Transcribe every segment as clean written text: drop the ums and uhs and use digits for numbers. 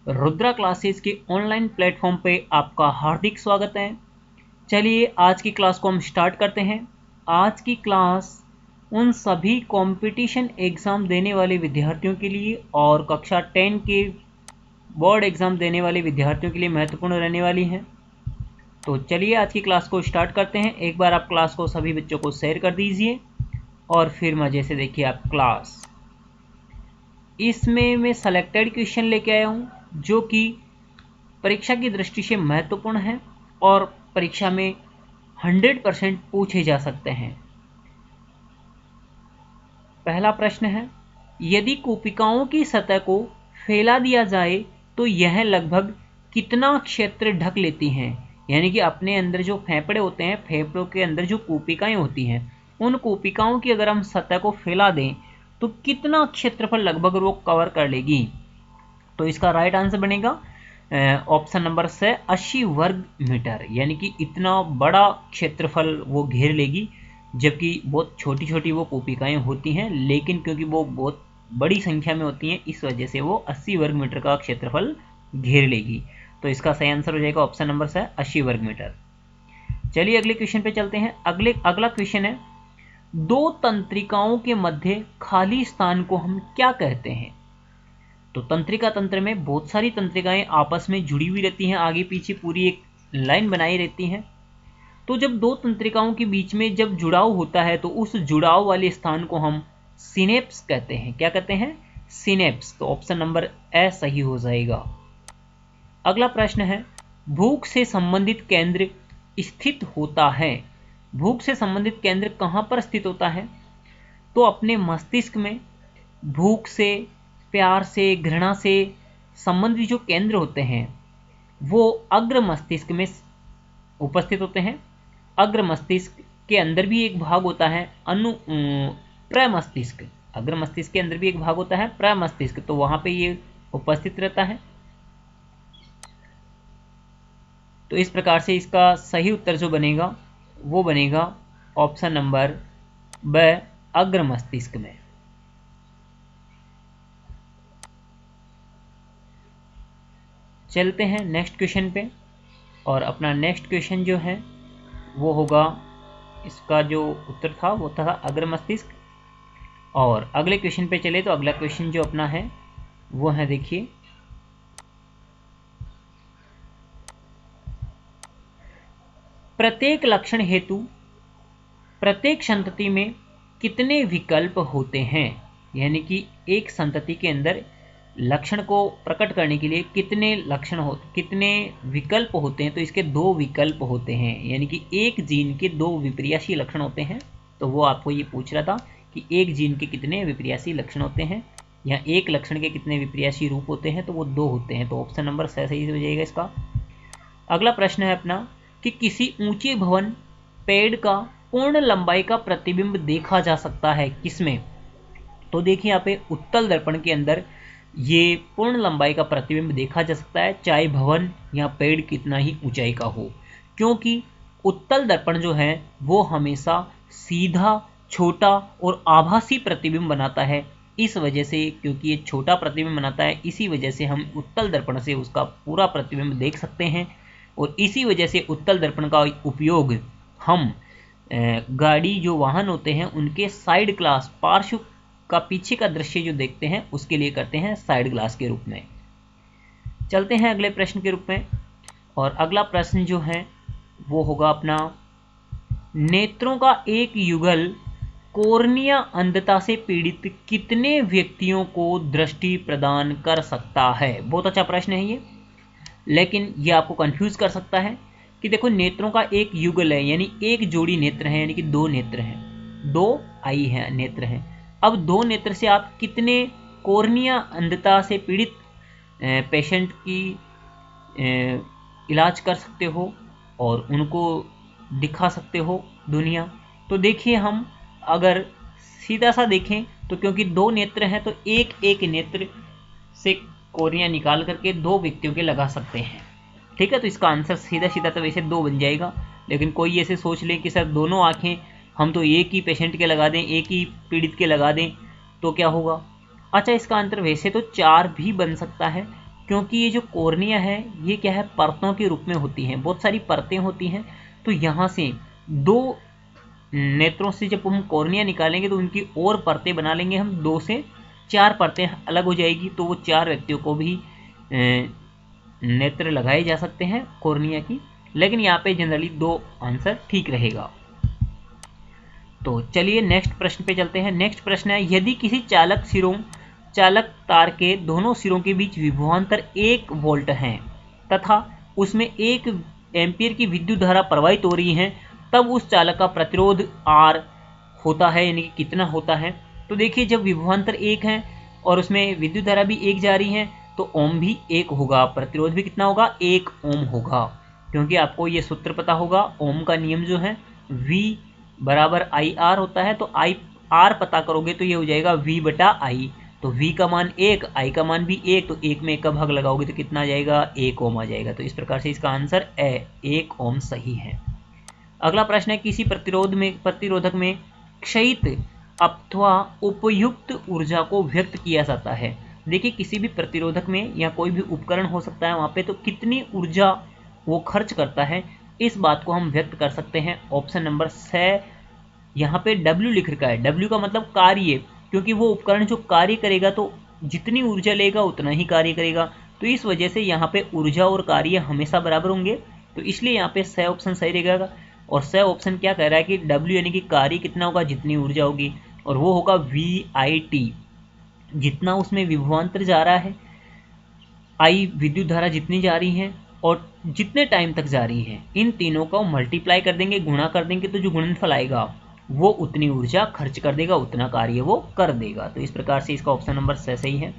Rudra classes के online platform पे आपका हार्दिक स्वागत है। चलिए आज की क्लास को हम स्टार्ट करते हैं। आज की क्लास उन सभी कंपटीशन एग्ज़ाम देने वाले विद्यार्थियों के लिए और कक्षा 10 के बोर्ड एग्ज़ाम देने वाले विद्यार्थियों के लिए महत्वपूर्ण रहने वाली है। तो चलिए आज की क्लास को स्टार्ट करते हैं। एक बार आप क्लास को सभी बच्चों को शेयर कर दीजिए और फिर मज़े से देखिए आप क्लास। इसमें मैं सेलेक्टेड क्वेश्चन लेके आया हूँ जो कि परीक्षा की दृष्टि से महत्वपूर्ण है और परीक्षा में 100% पूछे जा सकते हैं। पहला प्रश्न है, यदि कोशिकाओं की सतह को फैला दिया जाए तो यह लगभग कितना क्षेत्र ढक लेती हैं। यानी कि अपने अंदर जो फेफड़े होते हैं, फेफड़ों के अंदर जो कोशिकाएं होती हैं, उन कोशिकाओं की अगर हम सतह को फैला दें तो कितना क्षेत्रफल लगभग वो कवर कर लेगी। तो इसका राइट आंसर बनेगा ऑप्शन नंबर से 80 वर्ग मीटर, यानी कि इतना बड़ा क्षेत्रफल वो घेर लेगी। जबकि बहुत छोटी छोटी वो कोशिकाएं होती हैं, लेकिन क्योंकि वो बहुत बड़ी संख्या में होती हैं इस वजह से वो 80 वर्ग मीटर का क्षेत्रफल घेर लेगी। तो इसका सही आंसर हो जाएगा ऑप्शन नंबर से 80 वर्ग मीटर। चलिए अगले क्वेश्चन पे चलते हैं। अगला क्वेश्चन है, दो तंत्रिकाओं के मध्य खाली स्थान को हम क्या कहते हैं। तो तंत्रिका तंत्र में बहुत सारी तंत्रिकाएं आपस में जुड़ी हुई रहती हैं, आगे पीछे पूरी एक लाइन बनाई रहती हैं। तो जब दो तंत्रिकाओं के बीच में जब जुड़ाव होता है तो उस जुड़ाव वाले स्थान को हम सिनेप्स कहते हैं। क्या कहते हैं? सिनेप्स। तो ऑप्शन नंबर ए सही हो जाएगा। अगला प्रश्न है, भूख से संबंधित केंद्र स्थित होता है। भूख से संबंधित केंद्र कहाँ पर स्थित होता है? तो अपने मस्तिष्क में भूख से, प्यार से, घृणा से संबंधित जो केंद्र होते हैं वो अग्र मस्तिष्क में उपस्थित होते हैं। अग्र मस्तिष्क के अंदर भी एक भाग होता है प्रमस्तिष्क। अग्र मस्तिष्क के अंदर भी एक भाग होता है प्रमस्तिष्क, तो वहां पे ये उपस्थित रहता है। तो इस प्रकार से इसका सही उत्तर जो बनेगा वो बनेगा ऑप्शन नंबर ब, अग्र मस्तिष्क में। चलते हैं नेक्स्ट क्वेश्चन पे, और अपना नेक्स्ट क्वेश्चन जो है वो होगा, इसका जो उत्तर था वो था अग्र मस्तिष्क। और अगले क्वेश्चन पे चले तो अगला क्वेश्चन जो अपना है वो है, देखिए, प्रत्येक लक्षण हेतु प्रत्येक संतति में कितने विकल्प होते हैं। यानी कि एक संतति के अंदर लक्षण को प्रकट करने के लिए कितने विकल्प होते हैं। तो इसके दो विकल्प होते हैं, यानी कि एक जीन के दो विपर्यासी लक्षण होते हैं। तो वो आपको ये पूछ रहा था कि एक जीन के कितने विपर्यासी लक्षण होते हैं या एक लक्षण के कितने विपर्यासी रूप होते हैं। तो वो दो होते हैं। तो ऑप्शन नंबर सही हो जाएगा इसका। अगला प्रश्न है अपना कि किसी ऊंचे भवन पेड़ का पूर्ण लंबाई का प्रतिबिंब देखा जा सकता है किसमें। तो देखिए यहाँ पे उत्तल दर्पण के अंदर ये पूर्ण लंबाई का प्रतिबिंब देखा जा सकता है, चाहे भवन या पेड़ कितना ही ऊंचाई का हो, क्योंकि उत्तल दर्पण जो है वो हमेशा सीधा, छोटा और आभासी प्रतिबिंब बनाता है। इस वजह से, क्योंकि ये छोटा प्रतिबिंब बनाता है, इसी वजह से हम उत्तल दर्पण से उसका पूरा प्रतिबिंब देख सकते हैं। और इसी वजह से उत्तल दर्पण का उपयोग हम गाड़ी जो वाहन होते हैं उनके साइड ग्लास, पार्श्व का पीछे का दृश्य जो देखते हैं उसके लिए करते हैं साइड ग्लास के रूप में। चलते हैं अगले प्रश्न के रूप में, और अगला प्रश्न जो है वो होगा अपना, नेत्रों का एक युगल कॉर्निया अंधता से पीड़ित कितने व्यक्तियों को दृष्टि प्रदान कर सकता है। बहुत अच्छा प्रश्न है ये, लेकिन ये आपको कंफ्यूज कर सकता है कि देखो नेत्रों का एक युगल है, यानी एक जोड़ी नेत्र है, यानी कि दो नेत्र हैं, दो आई है नेत्र हैं। अब दो नेत्र से आप कितने कॉर्निया अंधता से पीड़ित पेशेंट की इलाज कर सकते हो और उनको दिखा सकते हो दुनिया। तो देखिए, हम अगर सीधा सा देखें तो क्योंकि दो नेत्र हैं तो एक एक नेत्र से कॉर्निया निकाल करके दो व्यक्तियों के लगा सकते हैं। ठीक है, तो इसका आंसर सीधा सीधा तो वैसे दो बन जाएगा, लेकिन कोई ऐसे सोच ले कि सर दोनों आंखें हम तो एक ही पेशेंट के लगा दें, एक ही पीड़ित के लगा दें, तो क्या होगा। अच्छा, इसका आंसर वैसे तो चार भी बन सकता है, क्योंकि ये जो कॉर्निया है ये क्या है, परतों के रूप में होती हैं, बहुत सारी परतें होती हैं। तो यहाँ से दो नेत्रों से जब हम कॉर्निया निकालेंगे तो उनकी और परतें बना लेंगे हम, 2 से 4 परतें अलग हो जाएगी। तो वो 4 व्यक्तियों को भी नेत्र लगाए जा सकते हैं कॉर्निया की, लेकिन यहाँ पे जनरली 2 आंसर ठीक रहेगा। तो चलिए नेक्स्ट प्रश्न पे चलते हैं। नेक्स्ट प्रश्न है, यदि किसी चालक तार के दोनों सिरों के बीच विभवांतर 1 वोल्ट है तथा उसमें 1 एम्पीयर की विद्युत धारा प्रवाहित हो रही है, तब उस चालक का प्रतिरोध R होता है, यानी कि कितना होता है। तो देखिए जब विभवांतर 1 है और उसमें विद्युत धारा भी 1 जा रही है तो ओम भी 1 होगा, प्रतिरोध भी कितना होगा, 1 ओम होगा। क्योंकि आपको ये सूत्र पता होगा, ओम का नियम जो है V बराबर IR होता है। तो R पता करोगे तो ये हो जाएगा V बटा I। तो V का मान 1, I का मान भी 1, तो 1 में 1 का भाग लगाओगे तो कितना आ जाएगा, 1 ओम आ जाएगा। तो इस प्रकार से इसका आंसर 1 ओम सही है। अगला प्रश्न है, किसी प्रतिरोधक में क्षयित अथवा उपयुक्त ऊर्जा को व्यक्त किया जाता है। देखिए किसी भी प्रतिरोधक में या कोई भी उपकरण हो सकता है वहाँ पे, तो कितनी ऊर्जा वो खर्च करता है, इस बात को हम व्यक्त कर सकते हैं। ऑप्शन नंबर 6 यहाँ पे W लिख रखा है। W का मतलब कार्य, क्योंकि वो उपकरण जो कार्य करेगा तो जितनी ऊर्जा लेगा उतना ही कार्य करेगा। तो इस वजह से यहाँ पे ऊर्जा और कार्य हमेशा बराबर होंगे, तो इसलिए यहाँ पे 6 ऑप्शन सही रहेगा। और 6 ऑप्शन क्या कह रहा है कि W यानी कि कार्य कितना होगा, जितनी ऊर्जा होगी, और वो होगा VIT, जितना उसमें विभवांतर जा रहा है, I विद्युत धारा जितनी जा रही है और जितने टाइम तक जा रही है, इन तीनों को मल्टीप्लाई कर देंगे, गुणा कर देंगे, तो जो गुणनफल आएगा वो उतनी ऊर्जा खर्च कर देगा, उतना कार्य वो कर देगा। तो इस प्रकार से इसका ऑप्शन नंबर 6 सही है।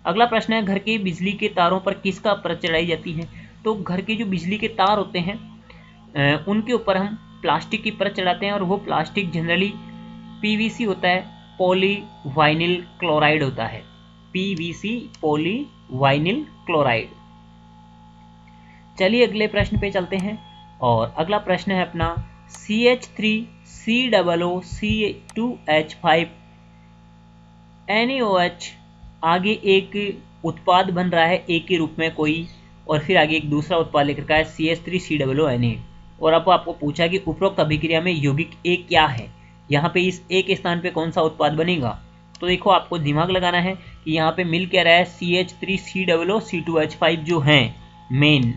अगला प्रश्न है, घर के बिजली के तारों पर किसका परत चढ़ाई जाती है। तो घर के जो बिजली के तार होते हैं उनके ऊपर हम प्लास्टिक की परत चढ़ाते हैं, और वो प्लास्टिक जनरली PVC होता है, पॉलीवाइनिल क्लोराइड होता है, PVC पॉलीवाइनिल क्लोराइड। चलिए अगले प्रश्न पे चलते हैं, और अगला प्रश्न है अपना CH3COOC2H5 NaOH। आगे एक उत्पाद बन रहा है A के रूप में कोई, और फिर आगे एक दूसरा उत्पाद लिख रखा है CH3COONA, और अब आपको पूछा कि उपरोक्त अभिक्रिया में यौगिक A क्या है, यहाँ पे इस A के स्थान पे कौन सा उत्पाद बनेगा। तो देखो आपको दिमाग लगाना है कि यहाँ पे मिल क्या रहा है, CH3COOC2H5 जो है मेन,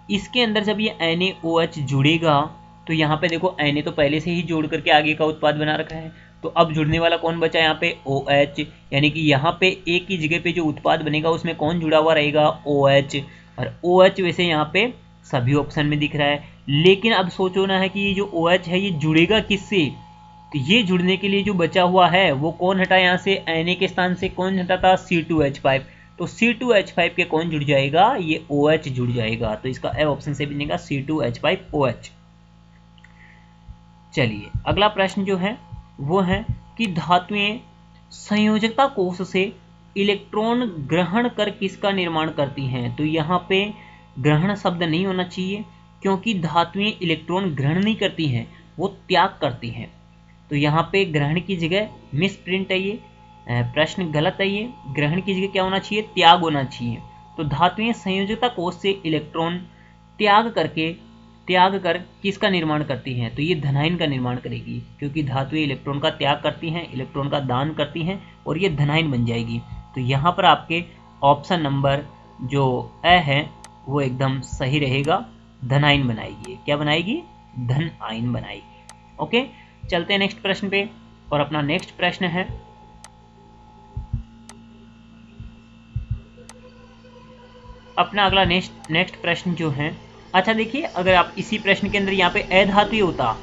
इसके अंदर जब ये NaOH जुड़ेगा तो यहाँ पे देखो Na तो पहले से ही जोड़ करके आगे का उत्पाद बना रखा है, तो अब जुड़ने वाला कौन बचा यहाँ पे, OH, यानी कि यहाँ पे एक की जगह पे जो उत्पाद बनेगा उसमें कौन जुड़ा हुआ रहेगा, OH। और OH वैसे यहाँ पे सभी ऑप्शन में दिख रहा है, लेकिन अब सोचो ना है कि ये जो OH है ये जुड़ेगा किससे। तो ये जुड़ने के लिए जो बचा हुआ है वो कौन हटा, यहाँ से Na के स्थान से कौन हटा था, C2H5। तो C2H5 के कौन जुड़ जाएगा, ये OH जुड़ जाएगा। तो इसका ए ऑप्शन से बनेगा C2H5OH। चलिए अगला प्रश्न जो है वो है कि धातुएं संयोजकता कोष से इलेक्ट्रॉन ग्रहण कर किसका निर्माण करती हैं। तो यहाँ पे ग्रहण शब्द नहीं होना चाहिए, क्योंकि धातुएं इलेक्ट्रॉन ग्रहण नहीं करती हैं, वो त्याग करती हैं। तो यहाँ पे ग्रहण की जगह मिस प्रिंट है, ये प्रश्न गलत है। ये ग्रहण की जगह क्या होना चाहिए, त्याग होना चाहिए। तो धातुएं संयोजकता कोष से इलेक्ट्रॉन त्याग कर किसका निर्माण करती हैं। तो ये धनायन का निर्माण करेगी, क्योंकि धातुएं इलेक्ट्रॉन का त्याग करती हैं, इलेक्ट्रॉन का दान करती हैं, और ये धनायन बन जाएगी। तो यहाँ पर आपके ऑप्शन नंबर जो ए है वो एकदम सही रहेगा, धनायन बनाएगी। क्या बनाएगी, धन आयन बनाएगी। ओके, चलते हैं नेक्स्ट प्रश्न पे, और अपना नेक्स्ट प्रश्न है अपना अगला नेक्स्ट प्रश्न जो है, अच्छा देखिए, अगर आप इसी प्रश्न के अंदर यहाँ पे अधातुएं होता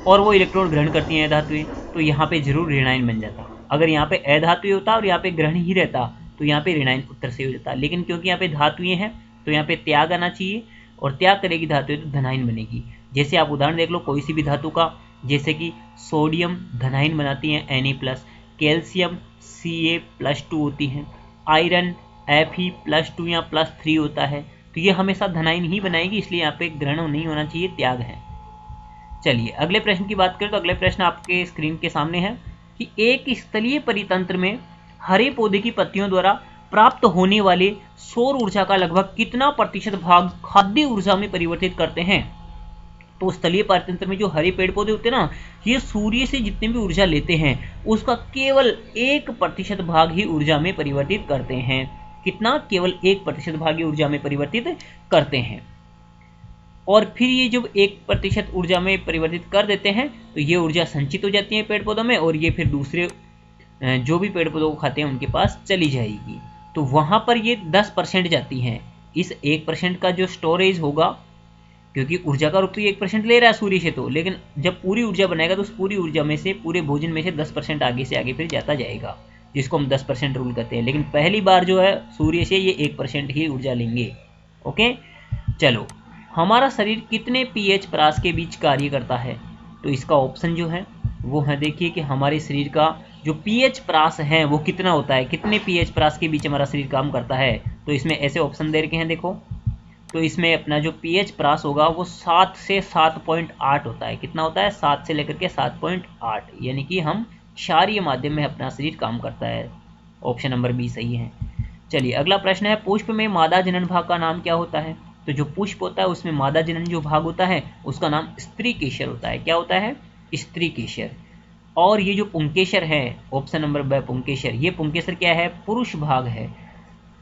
और वो इलेक्ट्रॉन ग्रहण करती हैं अधातुएं, तो यहाँ पे जरूर ऋणायन बन जाता। अगर यहाँ पे अधातुएं होता और यहाँ पे ग्रहण ही रहता तो यहाँ पे ऋणायन उत्तर से हो जाता, लेकिन क्योंकि यहाँ पे धातुएं हैं तो यहाँ पे त्याग आना चाहिए, और त्याग करेगी धातुएं तो धनायन बनेगी। जैसे आप उदाहरण देख लो कोई सी भी धातु का, जैसे कि सोडियम धनायन बनाती है Na+, कैल्शियम Ca+2 होती है, आयरन Fe+2 या +3 होता है, तो ये हमेशा धनायन ही बनाएगी, इसलिए यहाँ पे ग्रहण नहीं होना चाहिए, त्याग है। चलिए अगले प्रश्न की बात करें, तो अगले प्रश्न आपके स्क्रीन के सामने है कि एक स्थलीय परितंत्र में हरे पौधे की पत्तियों द्वारा प्राप्त होने वाले सौर ऊर्जा का लगभग कितना प्रतिशत भाग खाद्य ऊर्जा में परिवर्तित करते हैं? तो स्थलीय पारतंत्र में जो हरे पेड़ पौधे होते हैं ना, ये सूर्य से जितनी भी ऊर्जा लेते हैं उसका केवल 1% भाग ही ऊर्जा में परिवर्तित करते हैं। कितना? केवल 1% भाग ही ऊर्जा में परिवर्तित करते हैं। और फिर ये जब 1% ऊर्जा में परिवर्तित कर देते हैं तो ये ऊर्जा संचित हो जाती है पेड़ पौधों में, और ये फिर दूसरे जो भी पेड़ पौधों को खाते हैं उनके पास चली जाएगी। तो वहां पर ये 10% जाती हैं। इस 1% का जो स्टोरेज होगा, क्योंकि ऊर्जा का रूप तो 1% ले रहा है सूर्य से, तो लेकिन जब पूरी ऊर्जा बनाएगा तो उस पूरी ऊर्जा में से, पूरे भोजन में से 10% आगे से आगे फिर जाता जाएगा, जिसको हम 10% रूल कहते हैं। लेकिन पहली बार जो है सूर्य से ये 1% ही ऊर्जा लेंगे। ओके, चलो, हमारा शरीर कितने pH परास के बीच कार्य करता है? तो इसका ऑप्शन जो है वो है, देखिए कि हमारे शरीर का जो pH परास है वो कितना होता है, कितने pH परास के बीच हमारा शरीर काम करता है। तो इसमें ऐसे ऑप्शन दे रखे हैं, देखो। तो इसमें अपना जो pH परास होगा वो 7 से 7.8 होता है। कितना होता है? 7 से लेकर के 7.8, यानी कि हम क्षारीय माध्यम में अपना शरीर काम करता है। ऑप्शन नंबर बी सही है। चलिए अगला प्रश्न है, पुष्प में मादा जनन भाग का नाम क्या होता है? तो जो पुष्प होता है उसमें मादा जनन जो भाग होता है उसका नाम स्त्री केशर होता है। क्या होता है? स्त्री केशर। और ये जो पुंकेसर है, ऑप्शन नंबर ब पुंकेसर, ये पुंकेसर क्या है? पुरुष भाग है,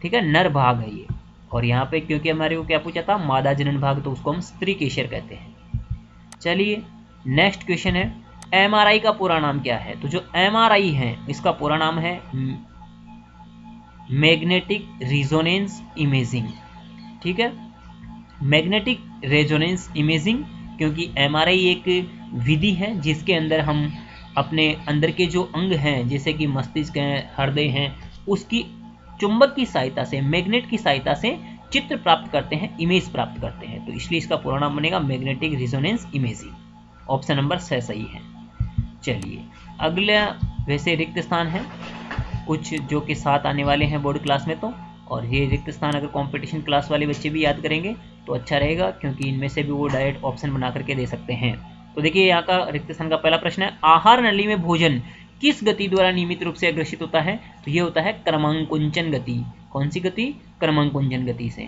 ठीक है, नर भाग है ये। और यहाँ पे क्योंकि हमारे को क्या पूछा था, मादा जनन भाग, तो उसको हम स्त्री केशर कहते हैं। चलिए नेक्स्ट क्वेश्चन है, एमआरआई का पूरा नाम क्या है? तो जो एमआरआई है इसका पूरा नाम है मैग्नेटिक रिजोनेंस इमेजिंग। ठीक है, मैग्नेटिक रेजोनेंस इमेजिंग, क्योंकि एमआरआई एक विधि है जिसके अंदर हम अपने अंदर के जो अंग हैं, जैसे कि मस्तिष्क हैं, हृदय हैं, उसकी चुंबक की सहायता से, मैग्नेट की सहायता से चित्र प्राप्त करते हैं, इमेज प्राप्त करते हैं। तो इसलिए इसका पूरा नाम बनेगा magnetic resonance imaging. Option number 6 सही है। चलिए अगला, वैसे रिक्त स्थान है कुछ जो कि 7 आने वाले हैं बोर्ड क्लास में, तो और ये रिक्त स्थान अगर कंपटीशन क्लास वाले बच्चे भी याद करेंगे तो अच्छा रहेगा, क्योंकि इनमें से भी वो डायरेक्ट ऑप्शन बना करके दे सकते हैं। तो देखिए यहाँ का रिक्त स्थान का पहला प्रश्न है, आहार नली में भोजन किस गति द्वारा नियमित रूप से अग्रसित होता है? तो ये होता है क्रमांकुंचन गति। कौन सी गति? क्रमांकुंचन गति से।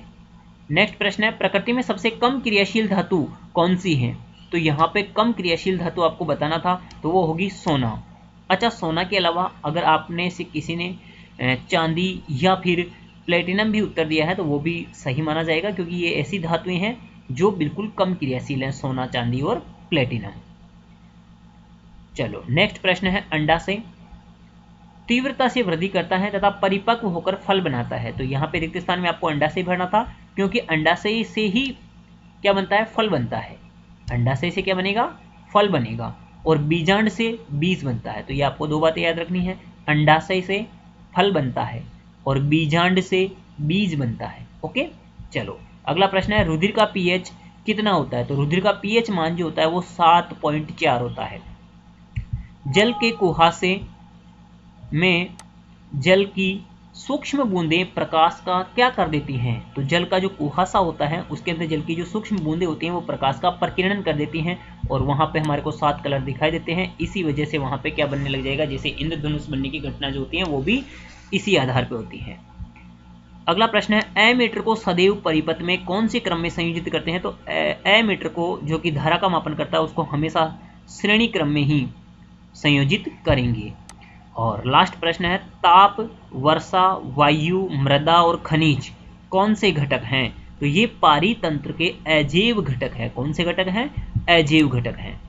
नेक्स्ट प्रश्न है, प्रकृति में सबसे कम क्रियाशील धातु कौन सी है? तो यहाँ पे कम क्रियाशील धातु आपको बताना था, तो वो होगी सोना। अच्छा, सोना के अलावा अगर आपने से किसी ने चांदी या फिर प्लेटिनम भी उत्तर दिया है तो वो भी सही माना जाएगा, क्योंकि ये ऐसी धातुएं हैं जो बिल्कुल कम क्रियाशील हैं, सोना, चांदी और प्लेटिनम। चलो नेक्स्ट प्रश्न है, अंडाशय तीव्रता से वृद्धि करता है तथा परिपक्व होकर फल बनाता है। तो यहाँ पे रिक्त स्थान में आपको अंडाशय भरना था, क्योंकि अंडाशय से ही क्या बनता है? फल बनता है। अंडाशय से क्या बनेगा? फल बनेगा। और बीजांड से बीज बनता है। तो ये आपको 2 बातें याद रखनी है, अंडाशय से फल बनता है और बीजांड से बीज बनता है। ओके, चलो अगला प्रश्न है, रुधिर का पीएच कितना होता है? तो रुधिर का पीएच मान जो होता है वो 7.4 होता है। जल के कुहासे में जल की सूक्ष्म बूंदें प्रकाश का क्या कर देती हैं? तो जल का जो कुहासा होता है उसके अंदर जल की जो सूक्ष्म बूंदें होती हैं वो प्रकाश का प्रकीर्णन कर देती हैं, और वहां पे हमारे को 7 कलर दिखाई देते हैं। इसी वजह से वहां पे क्या बनने लग जाएगा, जैसे इंद्रधनुष बनने की घटना जो होती है वो भी इसी आधार पर होती है। अगला प्रश्न है, एमीटर को सदैव परिपथ में कौन से क्रम में संयोजित करते हैं? तो एमीटर को जो कि धारा का मापन करता है उसको हमेशा श्रेणी क्रम में ही संयोजित करेंगे। और लास्ट प्रश्न है, ताप, वर्षा, वायु, मृदा और खनिज कौन से घटक हैं? तो ये पारितंत्र के अजैव घटक है। कौन से घटक हैं? अजैव घटक हैं।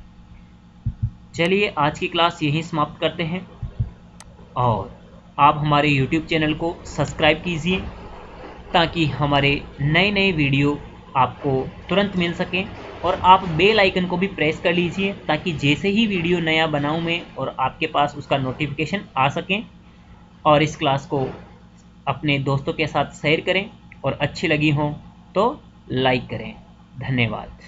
चलिए आज की क्लास यहीं समाप्त करते हैं, और आप हमारे YouTube चैनल को सब्सक्राइब कीजिए ताकि हमारे नए नए वीडियो आपको तुरंत मिल सकें, और आप बेल आइकन को भी प्रेस कर लीजिए ताकि जैसे ही वीडियो नया बनाऊं मैं और आपके पास उसका नोटिफिकेशन आ सकें। और इस क्लास को अपने दोस्तों के साथ शेयर करें, और अच्छी लगी हो तो लाइक करें। धन्यवाद।